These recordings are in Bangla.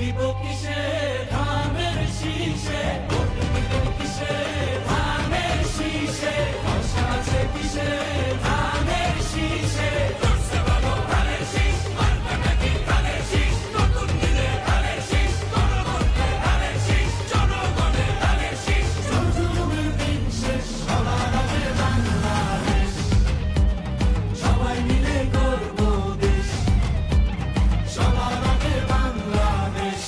দিব কিসে ধানের শীষে, ভোট দিব কিসে ধানের শীষে, আশা আছে কিসে ধানের শীষে। জোরসে বলো ধানের শীষ, মার্কা নাকি ধানের শীষ, নতুন দিনে ধানের শীষ, গণভোটে ধানের শীষ, জনগণে ধানের শীষ। জুলুমের দিন শেষ, সবার আগে বাংলাদেশ, সবাই মিলে গর্ব দেশ, সবার আগে বাংলাদেশ।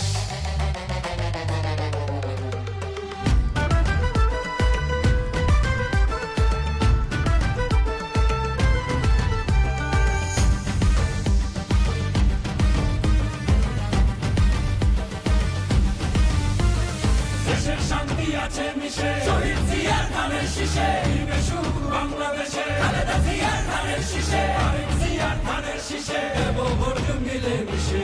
দেশের শান্তি আছে মিশে, শহীদ জিয়ার ধানের শীষে, ফিরবে সুখ বাংলাদেশে, খালেদা জিয়ার ধানের শীষে, আরেক জিয়ার ধানের শীষে, দেব ভোট মিলে মিশে।